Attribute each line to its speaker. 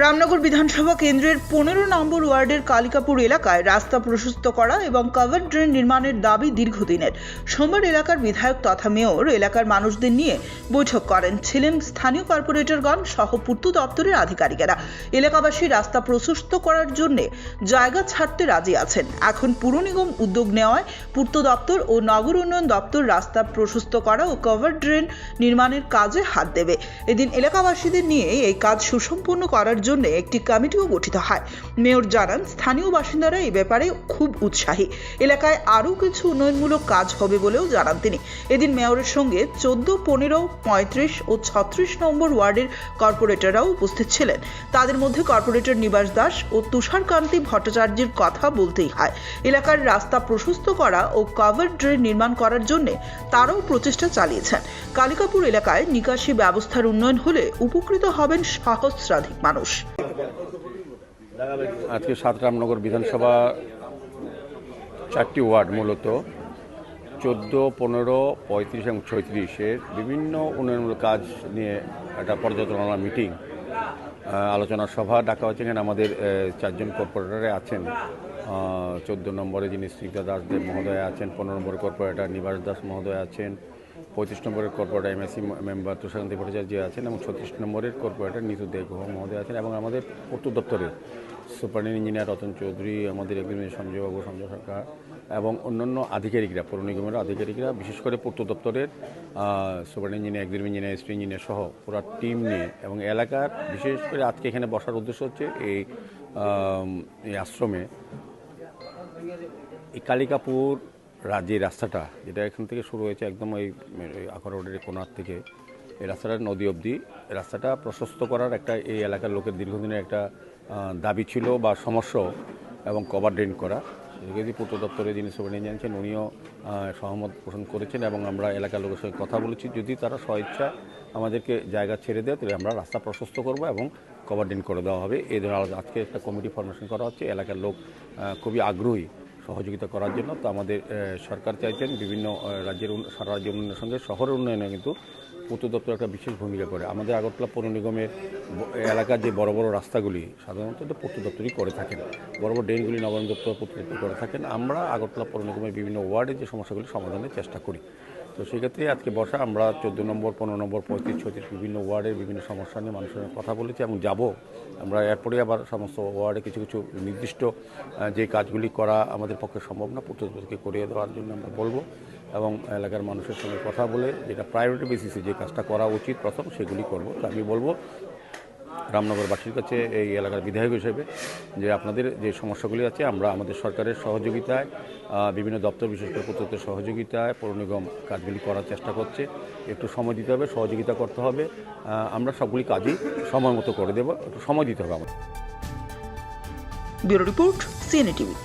Speaker 1: রামনগর বিধানসভা কেন্দ্রের 15 নম্বর ওয়ার্ডের কালিকাপুর এলাকায় রাস্তা প্রশস্ত করা এবং কভার ড্রেন নির্মাণের দাবি দীর্ঘদিনের। সোমবার এলাকার বিধায়ক তথা মেয়র এলাকার মানুষদের নিয়ে বৈঠক করেন। ছিলেন স্থানীয় কর্পোরেটরগণ সহ পূর্ত দপ্তরের আধিকারিকেরা। এলাকাবাসী রাস্তা প্রশস্ত করার জন্য জায়গা ছাড়তে রাজি আছেন। এখন পুর নিগম উদ্যোগ নেওয়ায় পূর্ত দপ্তর ও নগর উন্নয়ন দপ্তর রাস্তা প্রশস্ত করা ও কভার ড্রেন নির্মাণের কাজে হাত দেবে। এদিন এলাকাবাসীদের নিয়ে এই কাজ সুসম্পন্ন করার জন্য একটি কমিটিও গঠিত হয়। মেয়র জানান, স্থানীয় বাসিন্দারা এই ব্যাপারে খুব উৎসাহী। এলাকায় আরও কিছু উন্নয়নমূলক কাজ হবে বলেও জানান তিনি। এদিন মেয়রের সঙ্গে 14, 15, 35 ও 36 নম্বর ওয়ার্ডের কর্পোরেটররাও উপস্থিত ছিলেন। তাদের মধ্যে কর্পোরেটর নিবাস দাস ও তুষারকান্তি ভট্টাচার্যের কথা বলতেই হয়। এলাকার রাস্তা প্রশস্ত করা ও কভার ড্রেন নির্মাণ করার জন্য তারাও প্রচেষ্টা চালিয়েছেন। কালিকাপুর এলাকায় নিকাশি ব্যবস্থার উন্নয়ন হলে উপকৃত হবেন সহস্রাধিক মানুষ।
Speaker 2: আজকে 7 রামনগর বিধানসভা 4টি ওয়ার্ড মূলত 14, 15, 35 এবং 36-এর বিভিন্ন উন্নয়নমূলক কাজ নিয়ে একটা পর্যালোচনা মিটিং আলোচনা সভা ডাকা হচ্ছে। এখানে আমাদের 4 জন কর্পোরেটরে আছেন। 14 নম্বরে যিনি স্নিগ্ধা দাসদেব মহোদয় আছেন, 15 নম্বরের কর্পোরেটর নিবাস দাস মহোদয় আছেন, 35 নম্বরের corporator MSc member Tusharkanti Bhattacharya আছেন এবং 36 নম্বরের কর্পোরেটর নিতু দে গুহ মহোদয় আছেন এবং আমাদের পূর্ত দপ্তরের সুপারিনটেন্ডেন্ট ইঞ্জিনিয়ার রতন চৌধুরী, আমাদের এগ্রিমেন্ট সঞ্জয় সরকার এবং অন্যান্য আধিকারিকরা, পৌর নিগমের আধিকারিকরা, বিশেষ করে পূর্ত দপ্তরের superintendent engineer, agreement engineer, SP engineer সহ পুরো টিম নিয়ে এবং এলাকার বিশেষ করে আজকে এখানে বসার উদ্দেশ্য হচ্ছে এই আশ্রমে এই কালিকাপুর যে রাস্তাটা, যেটা এখান থেকে শুরু হয়েছে একদম ওই আখড়া রোডের কোনার থেকে এই রাস্তাটা নদী অবধি, রাস্তাটা প্রশস্ত করার একটা এই এলাকার লোকের দীর্ঘদিনের একটা দাবি ছিল বা সমস্যা, এবং কভার ড্রেন করা। যদি পূর্ত দপ্তরে যিনি সুপারিনটেন্ডেন্ট জানছেন উনিও সহমত পোষণ করেছেন এবং আমরা এলাকার লোকের সঙ্গে কথা বলেছি, যদি তারা স্বইচ্ছা আমাদেরকে জায়গা ছেড়ে দেয় তাহলে আমরা রাস্তা প্রশস্ত করব এবং কভার ড্রেন করে দেওয়া হবে। এই ধরনের আজকে একটা কমিটি ফরমেশন করা হচ্ছে। এলাকার লোক খুবই আগ্রহী সহযোগিতা করার জন্য। তো আমাদের সরকার চাইছেন বিভিন্ন রাজ্যের সারা রাজ্যের উন্নয়নের সঙ্গে শহরের উন্নয়নে কিন্তু পূর্ত দপ্তর একটা বিশেষ ভূমিকা করে। আমাদের আগরতলা পৌর নিগমের এলাকার যে বড় বড় রাস্তাগুলি সাধারণত পূর্ত দপ্তরই করে থাকেন, বড় বড় ড্রেনগুলি নবায়ন দপ্তর পূর্ত দপ্তর করে থাকেন। আমরা আগরতলা পৌর নিগমের বিভিন্ন ওয়ার্ডের যে সমস্যাগুলি সমাধানের চেষ্টা করি। তো সেক্ষেত্রে আজকে বসা আমরা 14 নম্বর, 15 নম্বর, 35, 36 বিভিন্ন ওয়ার্ডের বিভিন্ন সমস্যা নিয়ে মানুষের সঙ্গে কথা বলেছি এবং যাব আমরা এরপরে আবার সমস্ত ওয়ার্ডে কিছু কিছু নির্দিষ্ট যে কাজগুলি করা আমাদের পক্ষে সম্ভব না, পূর্ত দপ্তরকে করিয়ে দেওয়ার জন্য আমরা বলবো এবং এলাকার মানুষের সঙ্গে কথা বলে যেটা প্রায়োরিটি বেসিসে যে কাজটা করা উচিত প্রথম সেগুলি করব। তো আমি বলবো রামনগরবাসীর কাছে এই এলাকার বিধায়ক হিসেবে যে আপনাদের যে সমস্যাগুলি আছে আমরা আমাদের সরকারের সহযোগিতায়, বিভিন্ন দপ্তর বিশেষ করে পূর্ত দপ্তরের সহযোগিতায় পৌর নিগম কাজগুলি করার চেষ্টা করছে। একটু সময় দিতে হবে, সহযোগিতা করতে হবে। আমরা সবগুলি কাজই সময় মতো করে দেব, একটু সময় দিতে হবে আমাদের।
Speaker 1: Bureau report, CNA TV.